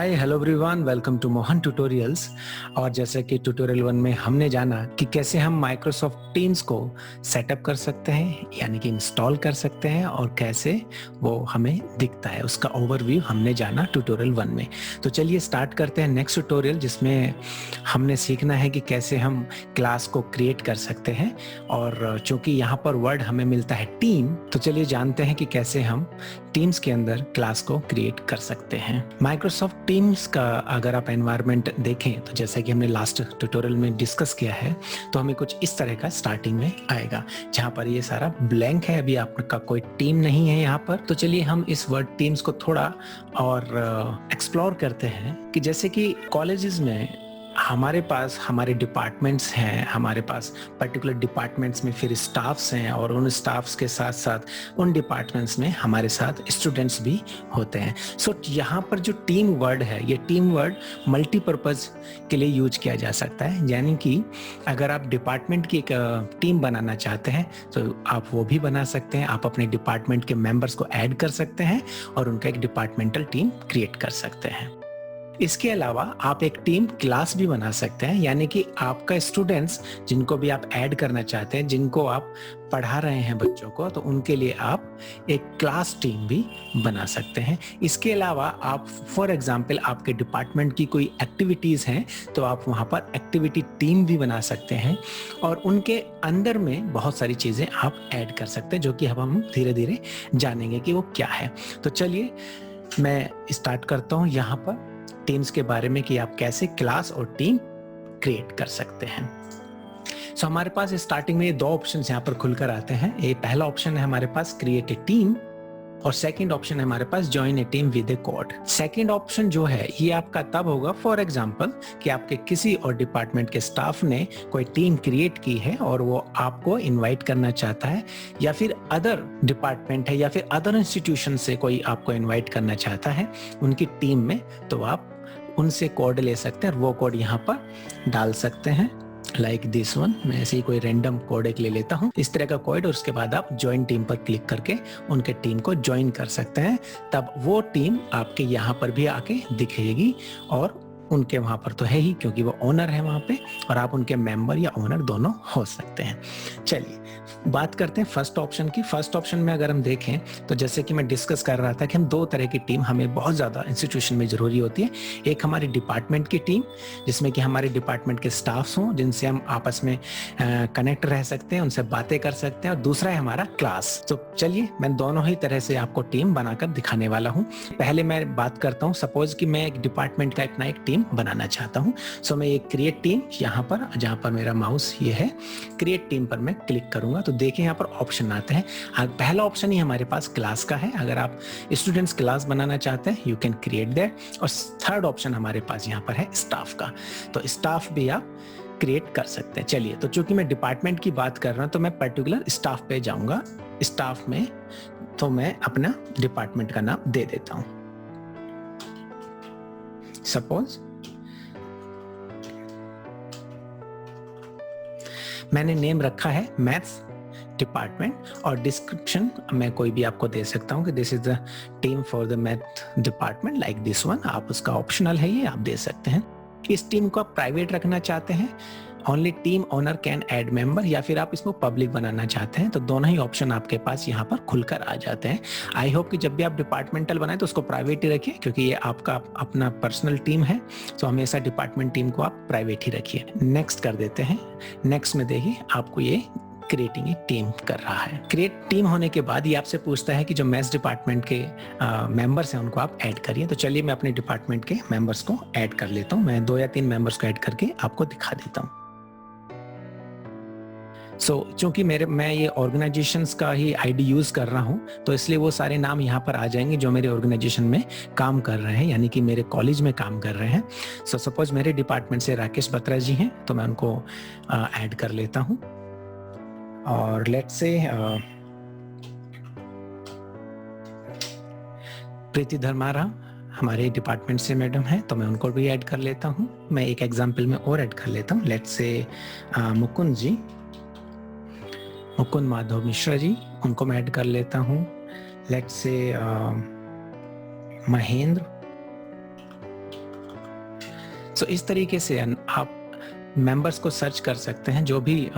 Hi hello everyone, welcome to Mohan tutorials. और जैसे कि ट्यूटोरियल 1 में हमने जाना कि कैसे हम माइक्रोसॉफ्ट टीम्स को सेटअप कर सकते हैं, यानी कि इंस्टॉल कर सकते हैं, और कैसे वो हमें दिखता है, उसका ओवरव्यू हमने जाना ट्यूटोरियल 1 में। तो चलिए स्टार्ट करते हैं नेक्स्ट ट्यूटोरियल, जिसमें हमने सीखना है कि कैसे हम क्लास को क्रिएट कर सकते हैं। और चूंकि यहाँ पर वर्ड हमें मिलता है टीम, तो चलिए जानते हैं कि कैसे हम टीम्स के अंदर क्लास को क्रिएट कर सकते हैं। माइक्रोसॉफ्ट टीम्स का अगर आप एनवायरनमेंट देखें, तो जैसा कि हमने लास्ट ट्यूटोरियल में डिस्कस किया है, तो हमें कुछ इस तरह का स्टार्टिंग में आएगा, जहां पर ये सारा ब्लैंक है, अभी आपका कोई टीम नहीं है यहाँ पर। तो चलिए हम इस वर्ड टीम्स को थोड़ा और एक्सप्लोर करते हैं कि जैसे कि कॉलेजेस में हमारे पास हमारे डिपार्टमेंट्स हैं, हमारे पास पर्टिकुलर डिपार्टमेंट्स में फिर स्टाफ्स हैं, और उन स्टाफ्स के साथ साथ उन डिपार्टमेंट्स में हमारे साथ स्टूडेंट्स भी होते हैं। सो यहाँ पर जो टीम वर्ड है, ये टीम वर्ड मल्टीपर्पज़ के लिए यूज किया जा सकता है। यानी कि अगर आप डिपार्टमेंट की एक टीम बनाना चाहते हैं तो आप वो भी बना सकते हैं। आप अपने डिपार्टमेंट के मेंबर्स को ऐड कर सकते हैं और उनका एक डिपार्टमेंटल टीम क्रिएट कर सकते हैं। इसके अलावा आप एक टीम क्लास भी बना सकते हैं, यानी कि आपका स्टूडेंट्स जिनको भी आप ऐड करना चाहते हैं, जिनको आप पढ़ा रहे हैं बच्चों को, तो उनके लिए आप एक क्लास टीम भी बना सकते हैं। इसके अलावा आप फॉर एग्जांपल आपके डिपार्टमेंट की कोई एक्टिविटीज़ हैं, तो आप वहाँ पर एक्टिविटी टीम भी बना सकते हैं, और उनके अंदर में बहुत सारी चीज़ें आप ऐड कर सकते हैं, जो कि अब हम धीरे धीरे जानेंगे कि वो क्या है। तो चलिए मैं स्टार्ट करता हूँ यहाँ पर टीम्स के बारे में कि आप कैसे क्लास और टीम क्रिएट कर सकते हैं। सो हमारे पास स्टार्टिंग में ये दो ऑप्शंस यहाँ पर खुलकर आते हैं। ये पहला ऑप्शन है हमारे पास क्रिएट ए टीम, और सेकंड ऑप्शन है हमारे पास join a team with a code. Second option जो है ये आपका तब होगा फॉर एग्जांपल कि आपके किसी और डिपार्टमेंट के स्टाफ ने कोई टीम क्रिएट की है और वो आपको इनवाइट करना चाहता है, या फिर अदर डिपार्टमेंट है या फिर अदर इंस्टीट्यूशन से कोई आपको इनवाइट करना चाहता है उनकी टीम में, तो आप उनसे कोड ले सकते हैं और वो कोड यहाँ पर डाल सकते हैं, लाइक दिस वन। मैं ऐसे ही कोई रैंडम कोड एक ले लेता हूँ, इस तरह का कोड, और उसके बाद आप ज्वाइन टीम पर क्लिक करके उनके टीम को ज्वाइन कर सकते हैं। तब वो टीम आपके यहाँ पर भी आके दिखेगी, और उनके वहाँ पर तो है ही क्योंकि वो ओनर है वहाँ पे, और आप उनके मेंबर या ओनर दोनों हो सकते हैं। चलिए बात करते हैं फर्स्ट ऑप्शन की। फर्स्ट ऑप्शन में अगर हम देखें तो जैसे कि मैं डिस्कस कर रहा था कि हम दो तरह की टीम हमें बहुत ज़्यादा इंस्टीट्यूशन में ज़रूरी होती है। एक हमारी डिपार्टमेंट की टीम, जिसमें कि हमारे डिपार्टमेंट के स्टाफ्स हों, जिनसे हम आपस में कनेक्ट रह सकते हैं, उनसे बातें कर सकते हैं, और दूसरा है हमारा क्लास। तो चलिए मैं दोनों ही तरह से आपको टीम बनाकर दिखाने वाला हूँ। पहले मैं बात करता हूँ, सपोज कि मैं एक डिपार्टमेंट का अपना एक टीम बनाना चाहता हूँ। सो मैं एक क्रिएट टीम, यहाँ पर जहाँ पर मेरा माउस ये है, क्रिएट टीम पर मैं क्लिक करूंगा तो देखिए यहाँ पर ऑप्शन आते हैं। पहला ऑप्शन ही हमारे पास क्लास का है। अगर आप स्टूडेंट्स क्लास बनाना चाहते हैं यू कैन क्रिएट दैट। और थर्ड ऑप्शन हमारे पास यहाँ पर है स्टाफ का, तो स्टाफ भी आप क्रिएट कर सकते हैं। चलिए, तो चूंकि मैं डिपार्टमेंट की बात कर रहा हूं तो मैं पर्टिकुलर स्टाफ पे जाऊंगा। स्टाफ में तो मैं अपना डिपार्टमेंट का नाम दे देता हूं। सपोज मैंने नेम रखा है मैथ्स डिपार्टमेंट, और डिस्क्रिप्शन मैं कोई भी आपको दे सकता हूं कि this is the team for the math department, like this one. आप उसका ऑप्शनल है, ये आप दे सकते हैं। इस टीम को आप प्राइवेट रखना चाहते हैं, only team owner can add member, या फिर आप इसको पब्लिक बनाना चाहते हैं, तो दोनों ही ऑप्शन आपके पास यहाँ पर खुलकर आ जाते हैं। आई होप कि जब भी आप डिपार्टमेंटल बनाए तो उसको प्राइवेट ही रखिए, क्योंकि ये आपका अपना पर्सनल टीम है, तो हमेशा डिपार्टमेंट टीम को आप प्राइवेट ही रखिए। नेक्स्ट कर देते हैं। नेक्स्ट में देखिए आपको ये क्रिएटिंग ए टीम कर रहा है। क्रिएट टीम होने के बाद ये आपसे पूछता है कि जो मैथ्स डिपार्टमेंट के मेंबर्स हैं उनको आप ऐड करिए। तो चलिए मैं अपने डिपार्टमेंट के मेंबर्स को ऐड कर लेता हूँ। मैं 2 या 3 मेंबर्स को ऐड करके आपको दिखा देता हूँ। चूंकि मैं ये ऑर्गेनाइजेशंस का ही आईडी यूज कर रहा हूं, तो इसलिए वो सारे नाम यहाँ पर आ जाएंगे जो मेरे ऑर्गेनाइजेशन में काम कर रहे हैं, यानी कि मेरे कॉलेज में काम कर रहे हैं। सपोज मेरे डिपार्टमेंट से राकेश बत्रा जी हैं, तो मैं उनको ऐड कर लेता हूं। और लेट्स से प्रीति धर्मारा हमारे डिपार्टमेंट से मैडम है, तो मैं उनको भी ऐड कर लेता हूं। मैं एक एग्जांपल में और ऐड कर लेता हूं। लेट्स से मुकुंद जी, मुकुंद माधव मिश्रा जी, उनको मैं ऐड कर लेता हूँ। लेट्स से महेंद्र, सो इस तरीके से आप मेंबर्स को सर्च कर सकते हैं जो भी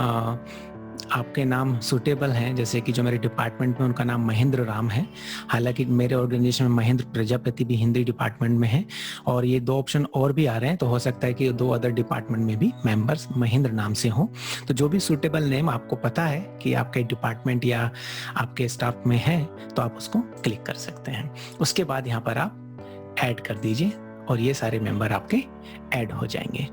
आपके नाम सूटेबल हैं। जैसे कि जो मेरे डिपार्टमेंट में उनका नाम महेंद्र राम है, हालांकि मेरे ऑर्गेनाइजेशन में महेंद्र प्रजापति भी हिंदी डिपार्टमेंट में है, और ये 2 ऑप्शन और भी आ रहे हैं, तो हो सकता है कि 2 अदर डिपार्टमेंट में भी मेंबर्स महेंद्र नाम से हों। तो जो भी सूटेबल नेम आपको पता है कि आपके डिपार्टमेंट या आपके स्टाफ में है, तो आप उसको क्लिक कर सकते हैं। उसके बाद यहाँ पर आप ऐड कर दीजिए और ये सारे मेंबर आपके ऐड हो जाएंगे।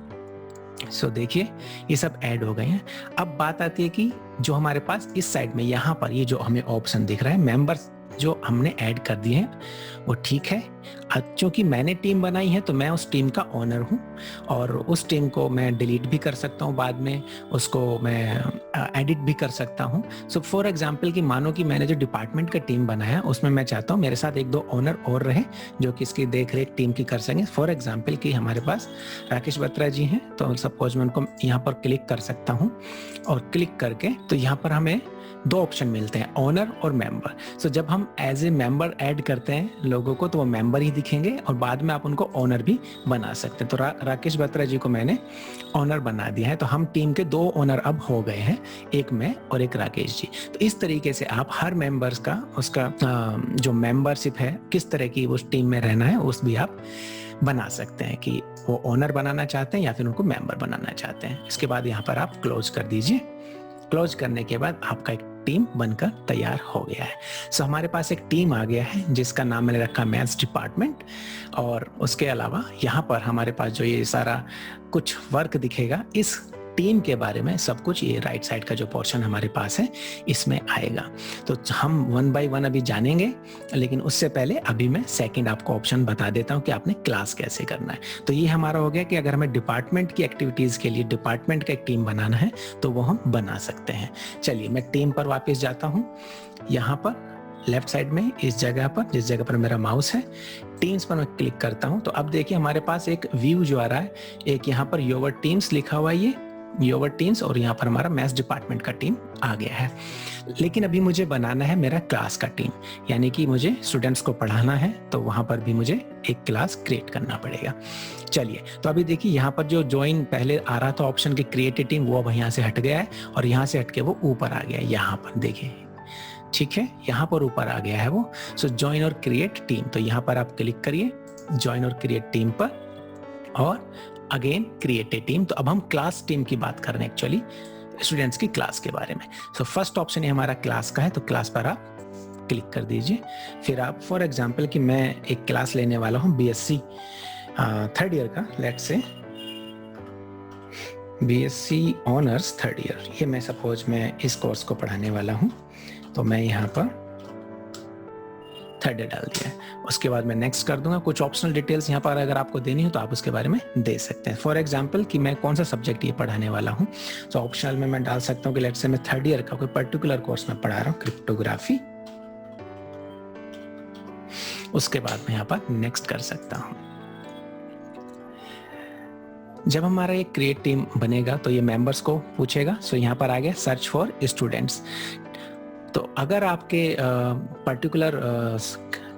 सो देखिए ये सब ऐड हो गए हैं। अब बात आती है कि जो हमारे पास इस साइड में यहाँ पर ये जो हमें ऑप्शन दिख रहा है मेंबर्स जो हमने ऐड कर दिए हैं वो ठीक है। क्योंकि मैंने टीम बनाई है तो मैं उस टीम का ओनर हूँ और उस टीम को मैं डिलीट भी कर सकता हूँ, बाद में उसको मैं एडिट भी कर सकता हूँ। सो फॉर एग्जांपल कि मानो कि मैंने जो डिपार्टमेंट का टीम बनाया उसमें मैं चाहता हूँ मेरे साथ 1-2 ओनर और रहे जो कि इसकी देख रेख टीम की कर सकें। फॉर एग्जाम्पल कि हमारे पास राकेश बत्रा जी हैं, तो सपोज मैं उनको यहाँ पर क्लिक कर सकता हूँ और क्लिक करके तो यहाँ पर हमें 2 ऑप्शन मिलते हैं, ओनर और मेंबर। सो जब हम एज ए मेंबर ऐड करते हैं लोगों को तो वो मेंबर ही दिखेंगे और बाद में आप उनको ओनर भी बना सकते हैं। तो राकेश बत्रा जी को मैंने ओनर बना दिया है, तो हम टीम के 2 ओनर अब हो गए हैं, एक मैं और एक राकेश जी। तो इस तरीके से आप हर मेंबर्स का उसका जो मेंबरशिप है किस तरह की उस टीम में रहना है उस भी आप बना सकते हैं कि वो ओनर बनाना चाहते हैं या फिर उनको मेंबर बनाना चाहते हैं। इसके बाद यहाँ पर आप क्लोज कर दीजिए। क्लोज करने के बाद आपका एक टीम बनकर तैयार हो गया है। सो हमारे पास एक टीम आ गया है जिसका नाम मैंने रखा मैथ्स डिपार्टमेंट, और उसके अलावा यहाँ पर हमारे पास जो ये सारा कुछ वर्क दिखेगा इस टीम के बारे में सब कुछ ये राइट साइड का जो पोर्शन हमारे पास है इसमें आएगा। तो हम 1 बाय 1 अभी जानेंगे, लेकिन उससे पहले अभी मैं सेकंड आपको ऑप्शन बता देता हूँ कि आपने क्लास कैसे करना है। तो ये हमारा हो गया कि अगर हमें डिपार्टमेंट की एक्टिविटीज के लिए डिपार्टमेंट का एक टीम बनाना है तो वो हम बना सकते हैं। चलिए मैं टीम पर वापस जाता हूँ। यहाँ पर लेफ्ट साइड में इस जगह पर जिस जगह पर मेरा माउस है टीम्स पर मैं क्लिक करता हूँ तो अब देखिए हमारे पास एक व्यू जो आ रहा है, एक यहाँ पर योर टीम्स लिखा हुआ है, ये योर टीम्स, और यहाँ पर हमारा मैथ्स डिपार्टमेंट का टीम आ गया है। लेकिन अभी मुझे बनाना है मेरा क्लास का टीम, यानी कि मुझे स्टूडेंट्स को पढ़ाना है, तो वहां पर भी मुझे एक क्लास क्रिएट करना पड़ेगा। चलिए तो अभी देखिए यहाँ पर जो ज्वाइन पहले आ रहा था ऑप्शन की क्रिएट ए टीम, वो अब यहाँ से हट गया है और यहाँ से हट के वो ऊपर आ गया है। यहाँ पर देखिए, ठीक है, यहाँ पर ऊपर आ गया है वो। सो ज्वाइन और क्रिएट टीम, तो यहाँ पर आप क्लिक करिए ज्वाइन और क्रिएट टीम पर और अगेन क्रिएट ए टीम। तो अब हम क्लास टीम की बात कर रहे हैं एक्चुअली स्टूडेंट्स की क्लास के बारे में। सो फर्स्ट ऑप्शन हमारा क्लास का है, तो क्लास पर आप क्लिक कर दीजिए। फिर आप फॉर एग्जांपल कि मैं एक क्लास लेने वाला हूं बीएससी 3rd ईयर का, let's say BSc honours 3rd year, ये मैं सपोज मैं इस कोर्स को पढ़ाने वाला हूं, तो मैं यहाँ पर 3rd ईयर डाल दिया है। उसके बाद मैं नेक्स्ट कर दूंगा। कुछ ऑप्शनल डिटेल्स यहाँ पर अगर आपको देनी हो तो आप उसके बारे में दे सकते हैं। फॉर एग्जांपल कि मैं कौन सा सब्जेक्ट ये पढ़ाने वाला हूँ, तो ऑप्शनल में मैं डाल सकता हूँ कि लेट्स से मैं 3rd ईयर का कोई पर्टिकुलर कोर्स में पढ़ा रहा हूँ, क्रिप्टोग्राफी। उसके बाद मैं यहाँ पर नेक्स्ट कर सकता हूँ। जब हमारा एक क्रिएट टीम बनेगा तो ये मेंबर्स को पूछेगा। सो यहाँ पर आ गया सर्च फॉर स्टूडेंट्स। तो अगर आपके पर्टिकुलर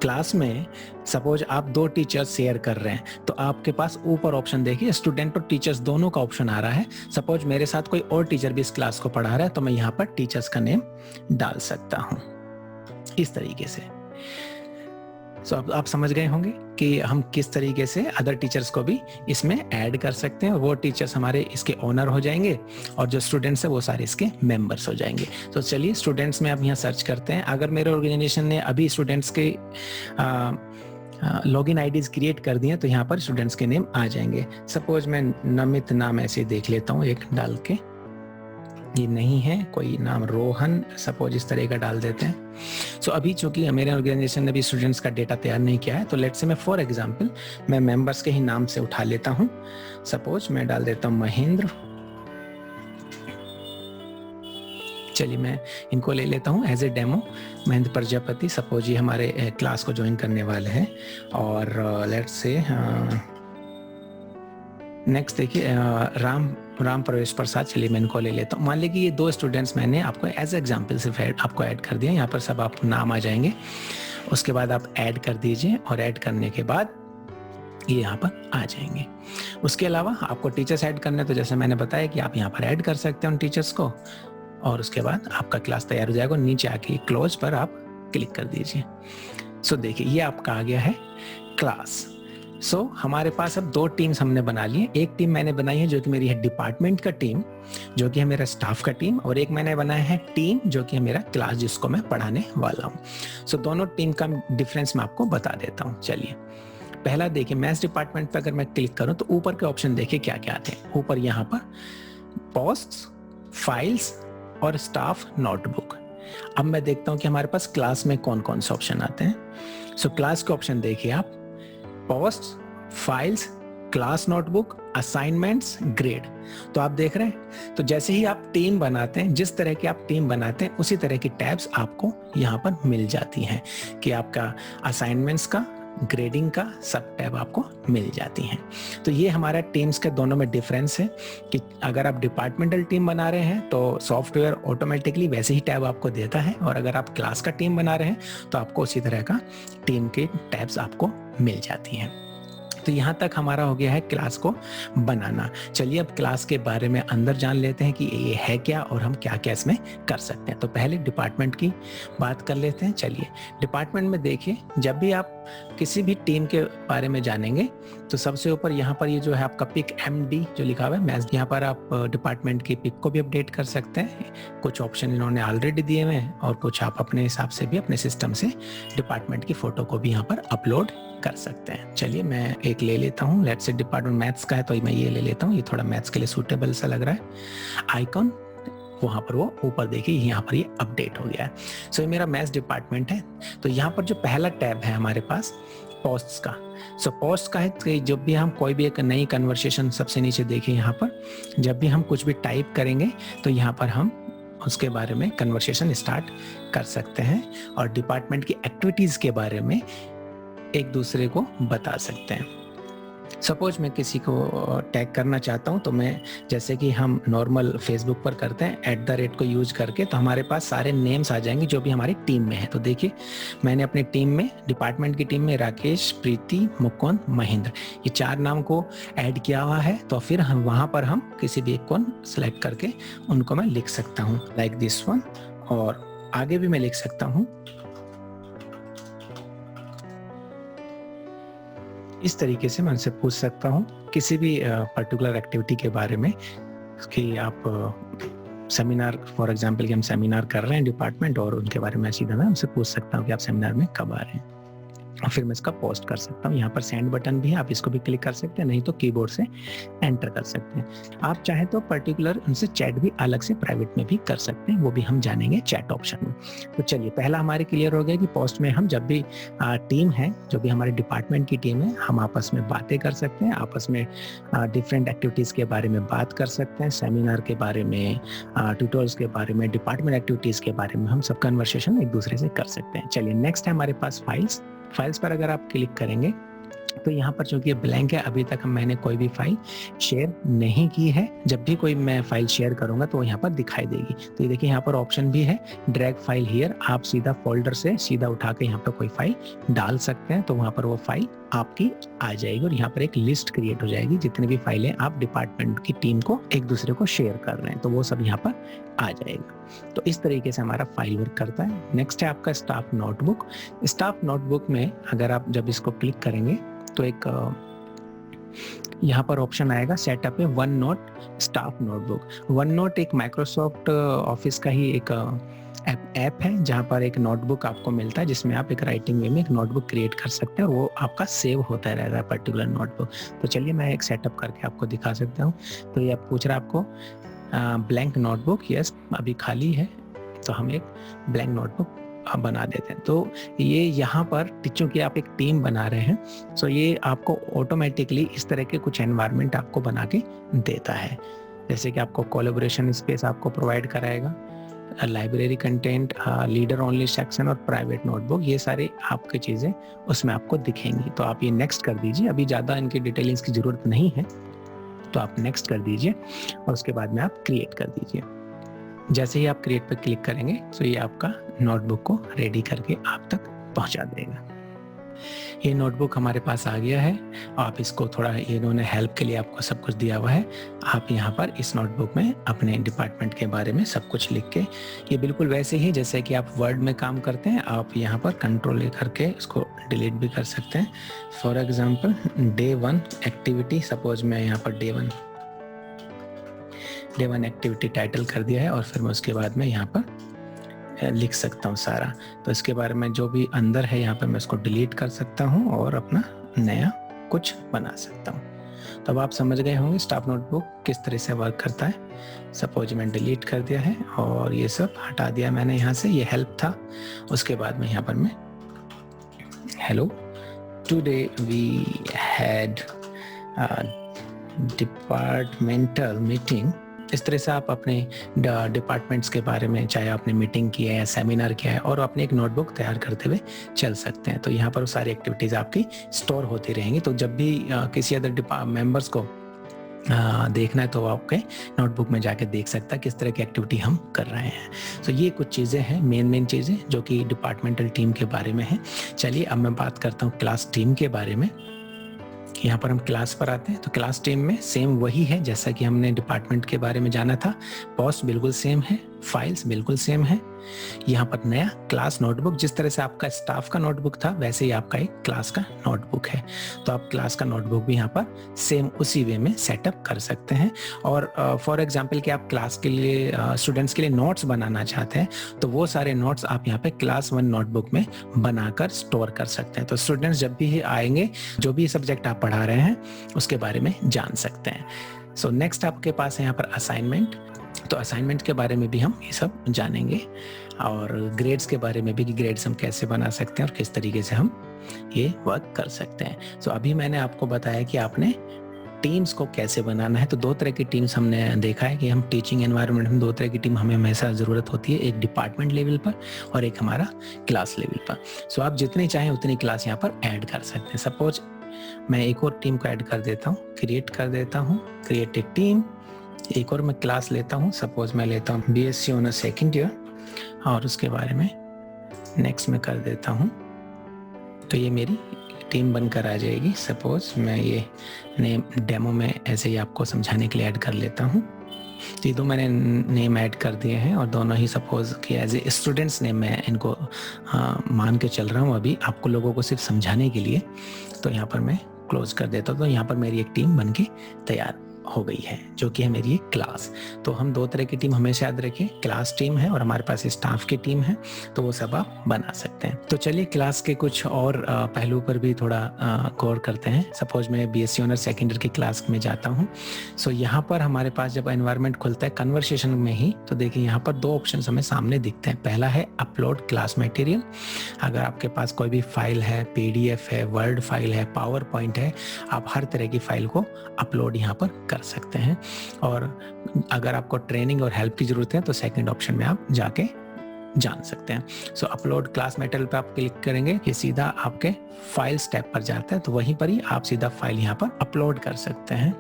क्लास में सपोज आप 2 टीचर्स शेयर कर रहे हैं, तो आपके पास ऊपर ऑप्शन देखिए स्टूडेंट और टीचर्स दोनों का ऑप्शन आ रहा है। सपोज मेरे साथ कोई और टीचर भी इस क्लास को पढ़ा रहा है, तो मैं यहाँ पर टीचर्स का नेम डाल सकता हूँ इस तरीके से। सो अब आप समझ गए होंगे कि हम किस तरीके से अदर टीचर्स को भी इसमें ऐड कर सकते हैं। वो टीचर्स हमारे इसके ओनर हो जाएंगे और जो स्टूडेंट्स है वो सारे इसके मेंबर्स हो जाएंगे। तो चलिए स्टूडेंट्स में अब यहाँ सर्च करते हैं। अगर मेरे ऑर्गेनाइजेशन ने अभी स्टूडेंट्स के लॉगिन आईडीज क्रिएट कर दिए तो यहाँ पर स्टूडेंट्स के नेम आ जाएंगे। सपोज मैं नमित नाम ऐसे देख लेता हूँ एक डाल के, ये नहीं है कोई नाम, रोहन सपोज इस तरह का डाल देते हैं। सो अभी चूंकि मेरे ऑर्गेनाइजेशन ने भी स्टूडेंट्स का डेटा तैयार नहीं किया है, तो लेट्स से मैं फॉर एग्जांपल मैं मेंबर्स के ही नाम से उठा लेता हूं। सपोज मैं डाल देता हूं महेंद्र। चलिए मैं इनको ले लेता हूं as a demo. Mahendra Prajapati suppose ये हमारे क्लास को ज्वाइन करने वाले हैं। और लेट्स से नेक्स्ट देखिए राम प्रवेश प्रसाद। चलिए मैं इनको ले लेता हूँ। मान लीजिए कि ये 2 स्टूडेंट्स मैंने आपको एज एग्जाम्पल सिर्फ आपको ऐड कर दिया। यहाँ पर सब आप नाम आ जाएंगे। उसके बाद आप ऐड कर दीजिए और ऐड करने के बाद ये यहाँ पर आ जाएंगे। उसके अलावा आपको टीचर्स ऐड करने, तो जैसे मैंने बताया कि आप यहाँ पर ऐड कर सकते हैं उन टीचर्स को, और उसके बाद आपका क्लास तैयार हो जाएगा। नीचे आके क्लोज पर आप क्लिक कर दीजिए। सो देखिए ये आपका आ गया है क्लास। सो हमारे पास अब 2 टीम्स हमने बना लिए। एक टीम मैंने बनाई है जो कि मेरी है डिपार्टमेंट का टीम, जो कि है मेरा स्टाफ का टीम, और एक मैंने बनाया है टीम जो कि है मेरा क्लास जिसको मैं पढ़ाने वाला हूँ। सो दोनों टीम का डिफरेंस मैं आपको बता देता हूँ। चलिए पहला देखिए, मैथ्स डिपार्टमेंट पर अगर मैं क्लिक करूँ तो ऊपर के ऑप्शन देखिए क्या क्या आते हैं। ऊपर यहाँ पर पोस्ट्स, फाइल्स और स्टाफ नोटबुक। अब मैं देखता हूँ कि हमारे पास क्लास में कौन कौन से ऑप्शन आते हैं। सो क्लास के ऑप्शन देखिए आप, posts, files, class notebook, assignments, grade. तो आप देख रहे हैं, तो जैसे ही आप टीम बनाते हैं, जिस तरह की आप टीम बनाते हैं उसी तरह की टैब्स आपको यहाँ पर मिल जाती हैं कि आपका असाइनमेंट्स का, ग्रेडिंग का सब टैब आपको मिल जाती हैं। तो ये हमारा टीम्स के दोनों में डिफरेंस है कि अगर आप डिपार्टमेंटल टीम बना रहे हैं तो सॉफ्टवेयर ऑटोमेटिकली वैसे ही टैब आपको देता है, और अगर आप क्लास का टीम बना रहे हैं तो आपको उसी तरह का टीम के टैब्स आपको मिल जाती हैं। तो यहाँ तक हमारा हो गया है क्लास को बनाना। चलिए अब क्लास के बारे में अंदर जान लेते हैं कि ये है क्या और हम क्या क्या इसमें कर सकते हैं। तो पहले डिपार्टमेंट की बात कर लेते हैं। चलिए डिपार्टमेंट में देखिए, जब भी आप किसी भी टीम के बारे में जानेंगे तो सबसे ऊपर यहाँ पर ये जो है आपका पिक MD जो लिखा हुआ है मैथ्स, यहाँ पर आप डिपार्टमेंट की पिक को भी अपडेट कर सकते हैं। कुछ ऑप्शन इन्होंने ऑलरेडी दिए हुए हैं और कुछ आप अपने हिसाब से भी अपने सिस्टम से डिपार्टमेंट की फोटो को भी यहाँ पर अपलोड कर सकते हैं। चलिए मैं एक ले लेता हूँ, लेट्स से डिपार्टमेंट मैथ्स का है तो मैं ये ले लेता हूँ। ये थोड़ा मैथ्स के लिए सूटेबल सा लग रहा है। आइकॉन वहां पर वो ऊपर देखिए, यहाँ पर ये अपडेट हो गया है। सो ये मेरा मैथ्स डिपार्टमेंट है। तो यहाँ पर जो पहला टैब है हमारे पास पोस्ट्स का। सो पोस्ट का है कि जब भी हम कोई भी एक नई कन्वर्सेशन, सबसे नीचे देखिए यहाँ पर, जब भी हम कुछ भी टाइप करेंगे तो यहाँ पर हम उसके बारे में कन्वर्सेशन स्टार्ट कर सकते हैं और डिपार्टमेंट की एक्टिविटीज के बारे में एक दूसरे को बता सकते हैं। सपोज मैं किसी को टैग करना चाहता हूं तो मैं, जैसे कि हम नॉर्मल फेसबुक पर करते हैं @ को यूज करके, तो हमारे पास सारे नेम्स आ जाएंगे जो भी हमारी टीम में है। तो देखिए मैंने अपनी टीम में, डिपार्टमेंट की टीम में राकेश, प्रीति, मुकुंद, महेंद्र, ये 4 नाम को ऐड किया हुआ है। तो फिर हम वहां पर हम किसी भी एक को सिलेक्ट करके उनको मैं लिख सकता हूँ लाइक दिस वन, और आगे भी मैं लिख सकता हूँ इस तरीके से। मैं उनसे पूछ सकता हूँ किसी भी पर्टिकुलर एक्टिविटी के बारे में कि आप सेमिनार, फॉर एग्जांपल कि हम सेमिनार कर रहे हैं डिपार्टमेंट, और उनके बारे में सीधा मैं उनसे पूछ सकता हूँ कि आप सेमिनार में कब आ रहे हैं, और फिर मैं इसका पोस्ट कर सकता हूँ। यहाँ पर सेंड बटन भी है, आप इसको भी क्लिक कर सकते हैं, नहीं तो कीबोर्ड से एंटर कर सकते हैं। आप चाहे तो पर्टिकुलर उनसे चैट भी अलग से प्राइवेट में भी कर सकते हैं, वो भी हम जानेंगे चैट ऑप्शन में। तो चलिए पहला हमारे क्लियर हो गया कि पोस्ट में हम जब भी टीम है, जो भी हमारे डिपार्टमेंट की टीम है, हम आपस में बातें कर सकते हैं, आपस में डिफरेंट एक्टिविटीज के बारे में बात कर सकते हैं, सेमिनार के बारे में, ट्यूटोरियल्स के बारे में, डिपार्टमेंट एक्टिविटीज के बारे में हम सब कन्वर्सेशन एक दूसरे से कर सकते हैं। चलिए नेक्स्ट है हमारे पास फाइल्स। फाइल्स पर अगर आप क्लिक करेंगे तो यहाँ पर चूंकि ब्लैंक है, अभी तक मैंने कोई भी फाइल शेयर नहीं की है। जब भी कोई मैं फाइल शेयर करूंगा तो यहाँ पर दिखाई देगी। तो ये देखिए यहाँ पर ऑप्शन भी है ड्रैग फाइल हियर, आप सीधा फोल्डर से सीधा उठा के यहाँ पर कोई फाइल डाल सकते हैं, तो वहाँ पर वो फाइल आपकी आ जाएगी और यहाँ पर एक लिस्ट क्रिएट हो जाएगी जितनी भी फाइलें आप डिपार्टमेंट की टीम को एक दूसरे को शेयर कर रहे हैं, तो वो सब यहाँ पर आ जाएगा। तो इस तरीके से हमारा फाइल वर्क करता है। नेक्स्ट है आपका स्टाफ नोटबुक। स्टाफ नोटबुक में अगर आप जब इसको क्लिक करेंगे तो एक यहाँ पर ऑप्शन आएगा सेटअप है one note staff notebook. One note एक माइक्रोसॉफ्ट ऑफिस का ही एक ऐप है जहाँ पर एक नोटबुक आपको मिलता है जिसमें आप एक राइटिंग वे में एक नोटबुक क्रिएट कर सकते हैं और वो आपका सेव होता रहेगा पर्टिकुलर नोटबुक। तो चलिए मैं एक सेटअप करके आपको दिखा सकता हूँ। तो ये आप पूछ रहा है आपको ब्लैंक नोटबुक, यस अभी खाली है, तो हम एक ब्लैंक नोटबुक बना देते हैं। तो ये यहाँ पर चूंकि आप एक टीम बना रहे हैं, सो ये आपको ऑटोमेटिकली इस तरह के कुछ एनवायरनमेंट आपको बना के देता है, जैसे कि आपको कोलैबोरेशन स्पेस आपको प्रोवाइड कराएगा, library content, leader only section और प्राइवेट नोटबुक, ये सारी आपकी चीज़ें उसमें आपको दिखेंगी। तो आप ये नेक्स्ट कर दीजिए, अभी ज़्यादा इनकी डिटेलिंग्स की ज़रूरत नहीं है, तो आप नेक्स्ट कर दीजिए और उसके बाद में आप क्रिएट कर दीजिए। जैसे ही आप क्रिएट पर क्लिक करेंगे तो ये आपका नोटबुक को रेडी करके आप तक पहुंचा देगा। ये नोटबुक हमारे पास आ गया है। आप इसको थोड़ा, इन्होंने हेल्प के लिए आपको सब कुछ दिया हुआ है। आप यहाँ पर इस नोटबुक में अपने डिपार्टमेंट के बारे में सब कुछ लिख के, ये बिल्कुल वैसे ही जैसे कि आप वर्ड में काम करते हैं, आप यहाँ पर कंट्रोल ले करके इसको डिलीट भी कर सकते हैं। For example day 1 activity, suppose मैं यहाँ पर डे 1 एक्टिविटी टाइटल कर दिया है और फिर मैं उसके बाद में यहाँ पर लिख सकता हूँ सारा। तो इसके बारे में जो भी अंदर है यहाँ पे मैं इसको डिलीट कर सकता हूँ और अपना नया कुछ बना सकता हूँ। तो अब आप समझ गए होंगे स्टाफ नोटबुक किस तरह से वर्क करता है। सपोज मैं डिलीट कर दिया है और ये सब हटा दिया मैंने यहाँ से, ये हेल्प था। उसके बाद में यहाँ पर मैं hello today we had departmental meeting. इस तरह से आप अपने डिपार्टमेंट्स के बारे में, चाहे आपने मीटिंग की है या सेमिनार किया है, और अपने एक नोटबुक तैयार करते हुए चल सकते हैं। तो यहाँ पर सारी एक्टिविटीज़ आपकी स्टोर होती रहेंगी। तो जब भी किसी अदर मेंबर्स को देखना है तो आपके नोटबुक में जाके देख सकता है किस तरह की एक्टिविटी हम कर रहे हैं। तो ये कुछ चीज़ें हैं, मेन चीज़ें जो कि डिपार्टमेंटल टीम के बारे में है। चलिए अब मैं बात करता हूँ क्लास टीम के बारे में। यहाँ पर हम क्लास पर आते हैं। तो क्लास टीम में सेम वही है जैसा कि हमने डिपार्टमेंट के बारे में जाना था। पोस्ट बिल्कुल सेम है, फाइल्स बिल्कुल सेम है। यहाँ पर नया क्लास नोटबुक, जिस तरह से आपका स्टाफ का नोटबुक था वैसे ही आपका एक क्लास का नोटबुक है। तो आप क्लास का नोटबुक भी यहाँ पर सेम उसी वे में सेटअप कर सकते हैं। और फॉर एग्जांपल कि आप क्लास के लिए, स्टूडेंट्स के लिए नोट्स बनाना चाहते हैं, तो वो सारे नोट्स आप यहाँ पे क्लास 1 नोटबुक में बनाकर स्टोर कर सकते हैं। तो स्टूडेंट्स जब भी आएंगे, जो भी सब्जेक्ट आप पढ़ा रहे हैं उसके बारे में जान सकते हैं। सो नेक्स्ट आपके पास है यहाँ पर असाइनमेंट। तो असाइनमेंट के बारे में भी हम ये सब जानेंगे, और ग्रेड्स के बारे में भी कि ग्रेड्स हम कैसे बना सकते हैं और किस तरीके से हम ये वर्क कर सकते हैं। सो अभी मैंने आपको बताया कि आपने टीम्स को कैसे बनाना है। तो 2 तरह की टीम्स हमने देखा है कि हम टीचिंग एनवायरनमेंट में 2 तरह की टीम हमें हमेशा ज़रूरत होती है, एक डिपार्टमेंट लेवल पर और एक हमारा क्लास लेवल पर। सो आप जितनी चाहें उतनी क्लास यहाँ पर ऐड कर सकते हैं। सपोज मैं एक और टीम को ऐड कर देता हूँ, क्रिएट कर देता हूँ, क्रिएट ए टीम। एक और मैं क्लास लेता हूँ, सपोज मैं लेता हूँ बीएससी ऑनर्स सेकंड ईयर, और उसके बारे में नेक्स्ट में कर देता हूँ। तो ये मेरी टीम बनकर आ जाएगी। सपोज मैं ये नेम डेमो में ऐसे ही आपको समझाने के लिए ऐड कर लेता हूँ। तो ये 2 मैंने नेम ऐड कर दिए हैं और दोनों ही सपोज कि एज ए स्टूडेंट्स नेम मैं इनको मान के चल रहा हूँ अभी आपको लोगों को सिर्फ समझाने के लिए। तो यहाँ पर मैं क्लोज कर देता हूँ। तो यहाँ पर मेरी एक टीम बन के तैयार हो गई है, जो कि है मेरी एक क्लास। तो हम 2 तरह की टीम हमेशा याद रखें, क्लास टीम है और हमारे पास स्टाफ की टीम है। तो वो सब आप बना सकते हैं। तो चलिए क्लास के कुछ और पहलू पर भी थोड़ा गौर करते हैं। सपोज मैं बीएससी ऑनर्स सेकंड ईयर की क्लास में जाता हूँ। सो यहाँ पर हमारे पास जब एनवायरनमेंट खुलता है कन्वर्सेशन में ही, तो देखिए यहाँ पर 2 ऑप्शन हमें सामने दिखते हैं। पहला है अपलोड क्लास मटेरियल। अगर आपके पास कोई भी फाइल है, पीडीएफ है, वर्ड फाइल है, पावर पॉइंट है, आप हर तरह की फाइल को अपलोड यहाँ पर कर सकते हैं। और अगर आपको ट्रेनिंग और हेल्प की जरूरत है तो सेकंड ऑप्शन में आप जाके जान सकते हैं। सो अपलोड क्लास मटेरियल पे आप क्लिक करेंगे, ये सीधा आपके फाइल स्टेप पर जाता है। तो वहीं पर ही आप सीधा फाइल यहाँ पर अपलोड कर सकते हैं।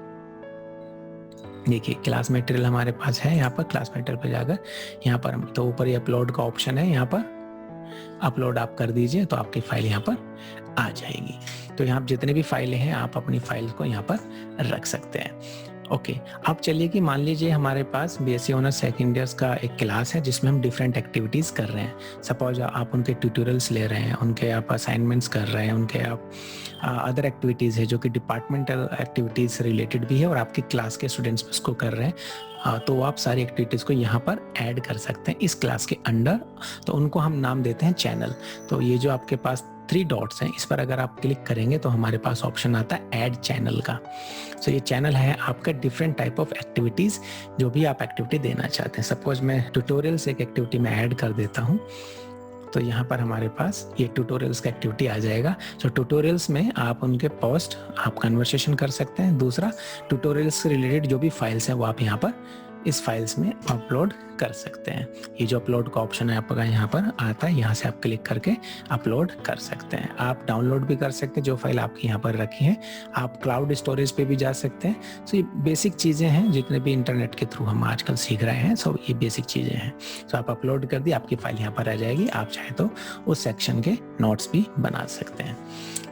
देखिए क्लास मटेरियल हमारे पास है। यहाँ पर क्लास मटेरियल पर जाकर यहाँ पर तो ऊपर ही अपलोड का ऑप्शन है, यहाँ पर अपलोड आप कर दीजिए तो आपकी फाइल यहाँ पर आ जाएगी। तो यहाँ जितने भी फाइलें हैं आप अपनी फाइल को यहाँ पर रख सकते हैं। ओके, अब चलिए कि मान लीजिए हमारे पास बीएससी ऑनर्स सेकंड ईयर्स का एक क्लास है जिसमें हम डिफरेंट एक्टिविटीज़ कर रहे हैं। सपोज आप उनके ट्यूटोरियल्स ले रहे हैं, उनके आप असाइनमेंट्स कर रहे हैं, उनके आप अदर एक्टिविटीज़ है जो कि डिपार्टमेंटल एक्टिविटीज़ से रिलेटेड भी है और आपकी क्लास के स्टूडेंट्स उसको कर रहे हैं। तो आप सारी एक्टिविटीज़ को यहाँ पर ऐड कर सकते हैं इस क्लास के अंडर। तो उनको हम नाम देते हैं चैनल। तो ये जो आपके पास 3 डॉट्स हैं, इस पर अगर आप क्लिक करेंगे तो हमारे पास ऑप्शन आता है ऐड चैनल का। सो ये चैनल है आपका डिफरेंट टाइप ऑफ एक्टिविटीज़, जो भी आप एक्टिविटी देना चाहते हैं। सपोज मैं ट्यूटोरियल से एक एक्टिविटी में ऐड कर देता हूँ। तो यहाँ पर हमारे पास ये ट्यूटोरियल्स का एक्टिविटी आ जाएगा। सो ट्यूटोरियल्स में आप उनके पोस्ट आप कन्वर्सेशन कर सकते हैं। दूसरा, ट्यूटोरियल्स से रिलेटेड जो भी फाइल्स हैं वो आप यहाँ पर इस फाइल्स में अपलोड कर सकते हैं। ये जो अपलोड का ऑप्शन है आपका यहाँ पर आता है, यहाँ से आप क्लिक करके अपलोड कर सकते हैं। आप डाउनलोड भी कर सकते हैं जो फाइल आपकी यहाँ पर रखी है, आप क्लाउड स्टोरेज पे भी जा सकते हैं। सो ये बेसिक चीज़ें हैं जितने भी इंटरनेट के थ्रू हम आजकल सीख रहे हैं, सो ये बेसिक चीज़ें हैं। सो आप अपलोड कर दी, आपकी फाइल यहाँ पर आ जाएगी। आप चाहे तो उस सेक्शन के नोट्स भी बना सकते हैं।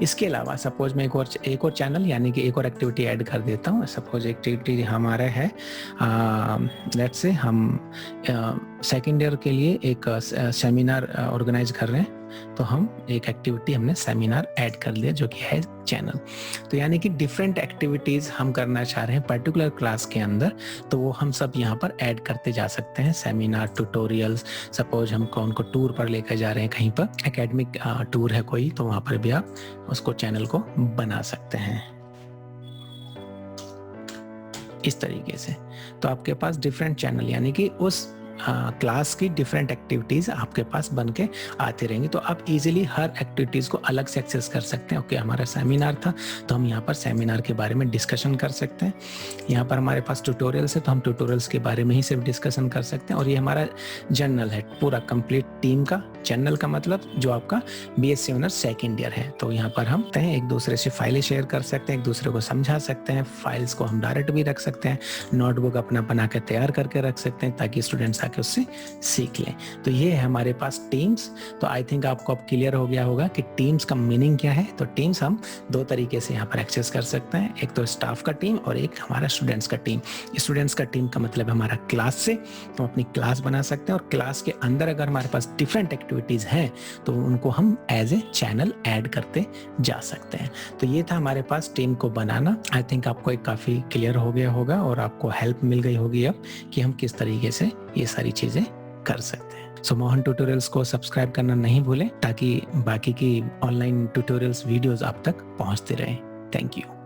इसके अलावा सपोज मैं एक और चैनल यानी कि एक और एक्टिविटी ऐड कर देता हूँ। सपोज एक्टिविटी हमारा है, लेट्स से हम सेकेंड ईयर के लिए एक सेमिनार ऑर्गेनाइज कर रहे हैं, तो हम एक एक्टिविटी हमने सेमिनार ऐड कर लिया जो कि है चैनल। तो यानी कि डिफरेंट एक्टिविटीज़ हम करना चाह रहे हैं पर्टिकुलर क्लास के अंदर, तो वो हम सब यहाँ पर ऐड करते जा सकते हैं। सेमिनार, ट्यूटोरियल्स, सपोज हम कौन को टूर पर लेकर जा रहे हैं, कहीं पर एकेडमिक टूर है कोई, तो वहाँ पर भी आप उसको चैनल को बना सकते हैं इस तरीके से। तो आपके पास डिफरेंट चैनल यानी कि उस क्लास की डिफरेंट एक्टिविटीज़ आपके पास बन के आती रहेंगी, तो आप इजीली हर एक्टिविटीज़ को अलग से एक्सेस कर सकते हैं। ओके, हमारा सेमिनार था तो हम यहाँ पर सेमिनार के बारे में डिस्कशन कर सकते हैं। यहाँ पर हमारे पास ट्यूटोरियल्स है तो हम ट्यूटोरियल्स के बारे में ही सिर्फ डिस्कशन कर सकते हैं। और ये हमारा जर्नल है, पूरा कंप्लीट टीम का। चैनल का मतलब जो आपका बीएससी ऑनर्स सेकेंड ईयर है, तो यहाँ पर हम एक दूसरे से फाइलें शेयर कर सकते हैं, एक दूसरे को समझा सकते हैं। फाइल्स को हम डायरेक्ट भी रख सकते हैं, नोटबुक अपना बना के तैयार करके रख सकते हैं ताकि स्टूडेंट्स आके उससे सीख लें। तो ये है हमारे पास टीम्स। तो आई थिंक आपको अब क्लियर हो गया होगा कि टीम्स का मीनिंग क्या है। तो टीम्स हम दो तरीके से यहाँ पर एक्सेस कर सकते हैं, एक तो स्टाफ का टीम और एक हमारा स्टूडेंट्स का टीम। स्टूडेंट्स का टीम का मतलब हमारा क्लास से, तो अपनी क्लास बना सकते हैं और क्लास के अंदर अगर हमारे पास डिफरेंट एक्टिविटीज हैं तो उनको हम एज ए चैनल ऐड करते जा सकते हैं। तो ये था हमारे पास टीम को बनाना। आई थिंक आपको एक काफ़ी क्लियर हो गया होगा और आपको हेल्प मिल गई होगी अब कि हम किस तरीके से ये सारी चीज़ें कर सकते हैं। सो मोहन ट्यूटोरियल्स को सब्सक्राइब करना नहीं भूलें ताकि बाकी की ऑनलाइन ट्यूटोरियल्स वीडियोस आप तक पहुंचते रहें। Thank you.